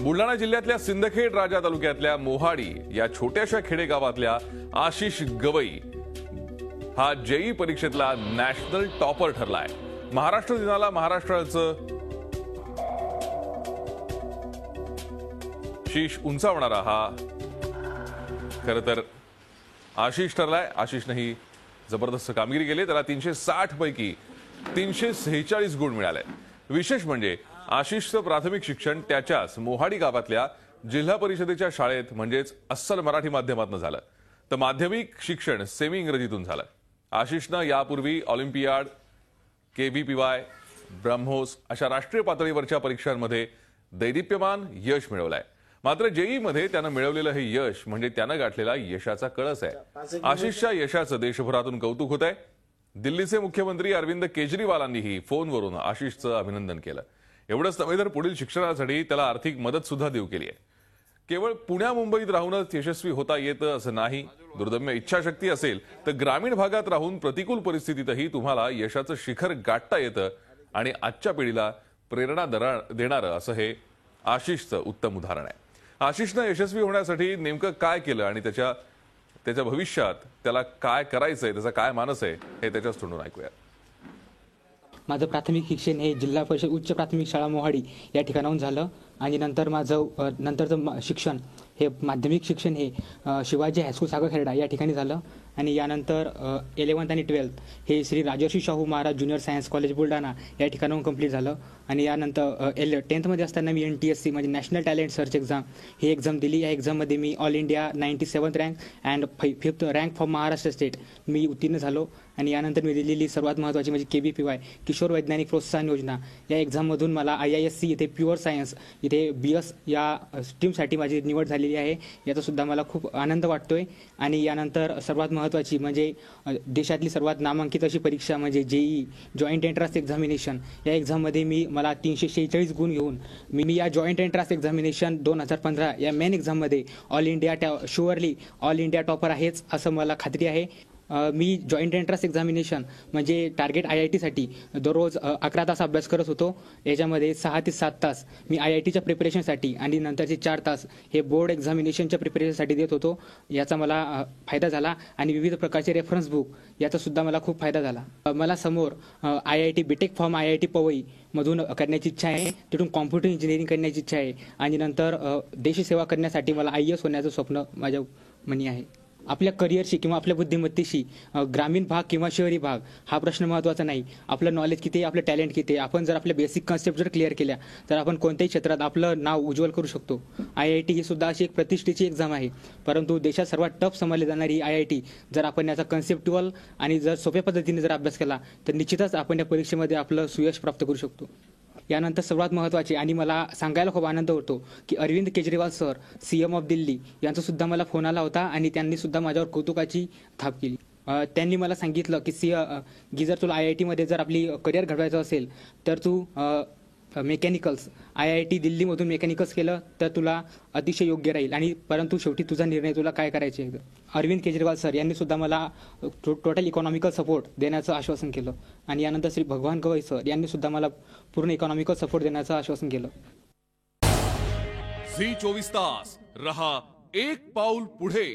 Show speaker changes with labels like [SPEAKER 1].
[SPEAKER 1] बुलढाणा जिल्ह्यातल्या सिंदखेड राजा तालुक्यातल्या मोहाडी या छोट्याशा खेडेगावातल्या आशिष गवई हा जेई परीक्षेतला नॅशनल टॉपर ठरलाय। महाराष्ट्र दिनाला महाराष्ट्राचं शीश उंचावणारा हा खरं तर आशिष ठरलाय। आशिषने ही जबरदस्त कामगिरी केली। त्याला 360 पैकी 346 गुण मिळाले। विशेष म्हणजे आशिषचं प्राथमिक शिक्षण त्याच्याच मोहाडी गावातल्या जिल्हा परिषदेच्या शाळेत म्हणजेच अस्सल मराठी माध्यमातून झालं, तर माध्यमिक शिक्षण सेमी इंग्रजीतून झालं। आशिषनं यापूर्वी ऑलिम्पियाड, केव्हीपीवाय, ब्रह्मोस अशा राष्ट्रीय पातळीवरच्या परीक्षांमध्ये दैदिप्यमान यश मिळवलंय। मात्र जेई मध्ये त्यानं मिळवलेलं हे यश म्हणजे त्यानं गाठलेला यशाचा कळस आहे। आशिषच्या यशाचं देशभरातून कौतुक होत आहे। दिल्लीचे मुख्यमंत्री अरविंद केजरीवालांनीही फोनवरून आशिषचं अभिनंदन केलं। एवढंच नव्हे तर पुढील शिक्षणासाठी त्याला आर्थिक मदत सुद्धा देऊ केली आहे। केवळ पुण्या मुंबईत राहूनच यशस्वी होता येतं असं नाही। दुर्दम्य इच्छाशक्ती असेल तर ग्रामीण भागात राहून प्रतिकूल परिस्थितीतही तुम्हाला यशाचं शिखर गाठता येतं आणि आजच्या पिढीला प्रेरणा देणारं असं हे आशिषचं उत्तम उदाहरण आहे। आशिषनं यशस्वी होण्यासाठी नेमकं काय केलं आणि त्याच्या भविष्यात त्याला काय करायचंय, त्याचा काय मानस आहे हे त्याच्याच तोंडून ऐकूया।
[SPEAKER 2] माझं प्राथमिक शिक्षण हे जिल्हा परिषद उच्च प्राथमिक शाळा मोहाडी या ठिकाणाहून झालं आणि नंतर माझं नंतरचं शिक्षण हे माध्यमिक शिक्षण हे शिवाजी हायस्कूल सागरखेडा या ठिकाणी झालं आणि यानंतर 11th आणि 12th हे Shri Rajarshi Shahu Maharaj junior science college Buldhana या ठिकाणाहून कंप्लीट झालं आणि यानंतर 10th मध्ये असताना मी NTSC म्हणजे नॅशनल टॅलेंट सर्च एक्झाम ही एक्झाम दिली। या एक्झाममध्ये मी all India 97th rank and 5th rank for Maharashtra state मी उत्तीर्ण झालो आणि यानंतर मी दिलेली सर्वात महत्त्वाची म्हणजे KVPY किशोर वैज्ञानिक प्रोत्साहन योजना या एक्झाममधून मला IISc इथे प्युअर सायन्स इथे BS या स्ट्रीमसाठी माझी निवड झालेली आहे। याचा सुद्धा मला खूप आनंद वाटतोय आणि यानंतर सर्वात महत्त्वाची म्हणजे देशातली सर्वात नामांकित अशी परीक्षा म्हणजे जेई जॉईंट एंट्रन्स एक्झामिनेशन या एक्झाममध्ये मला 346 गुण घेऊन मी या जॉईंट एंट्रन्स एक्झामिनेशन 2015 या मेन एक्झाममध्ये ऑल इंडिया टॉपर आहेच असं मला खात्री आहे। मी जॉईंट एंट्रन्स एक्झामिनेशन म्हणजे टार्गेट IIT-साठी दररोज 11 तास अभ्यास करत होतो। याच्यामध्ये 6 ते 7 तास मी IIT-च्या प्रिपरेशनसाठी आणि नंतरचे 4 तास हे बोर्ड एक्झामिनेशनच्या प्रिपरेशनसाठी देत होतो। याचा मला फायदा झाला आणि विविध प्रकारचे रेफरन्स बुक याचा सुद्धा मला खूप फायदा झाला। मला समोर IIT BTech from IIT Powai मधून करण्याची इच्छा आहे, तिथून कॉम्प्युटर इंजिनिअरिंग करण्याची इच्छा आहे आणि नंतर देशसेवा करण्यासाठी मला IAS होण्याचं स्वप्न माझ्या मनी आहे। आपल्या करिअरशी किंवा आपल्या बुद्धिमत्तेशी ग्रामीण भाग किंवा शहरी भाग हा प्रश्न महत्त्वाचा नाही। आपलं नॉलेज किती आहे, आपलं टॅलेंट किती आहे, आपण जर आपल्या बेसिक कन्सेप्ट जर क्लिअर केल्या तर आपण कोणत्याही क्षेत्रात आपलं नाव उज्ज्वल करू शकतो। IIT ही सुद्धा अशी एक प्रतिष्ठेची एक्झाम आहे, परंतु देशात सर्वात टफ समजली जाणारी IIT जर आपण याचा कन्सेप्च्युअल आणि जर सोप्या पद्धतीने जर अभ्यास केला तर निश्चितच आपण या परीक्षेमध्ये आपलं सुयश प्राप्त करू शकतो। यानंतर सर्वात महत्त्वाचे आणि मला सांगायला खूप आनंद होतो की Arvind Kejriwal sir CM of Delhi यांचा सुद्धा मला फोन आला होता आणि त्यांनी सुद्धा माझ्यावर कौतुकाची थाप केली। त्यांनी मला सांगितलं की जर तुला IIT-मध्ये जर आपली करिअर घडवायचं असेल तर तू मेकॅनिकल्स IIT दिल्लीमधून मेकॅनिकल्स केलं तर तुला अतिशय योग्य राहील आणि परंतु शेवटी तुझा निर्णय तुला काय करायचे आहे। अरविंद केजरीवाल सर यांनी सुद्धा मला टोटल इकॉनॉमिकल सपोर्ट देण्याचं आश्वासन केलं आणि यानंतर श्री भगवान गवई सर यांनी सुद्धा मला पूर्ण इकॉनॉमिकल सपोर्ट देण्याचं आश्वासन केलं।
[SPEAKER 1] झी 24 तास रहा एक पाऊल पुढे।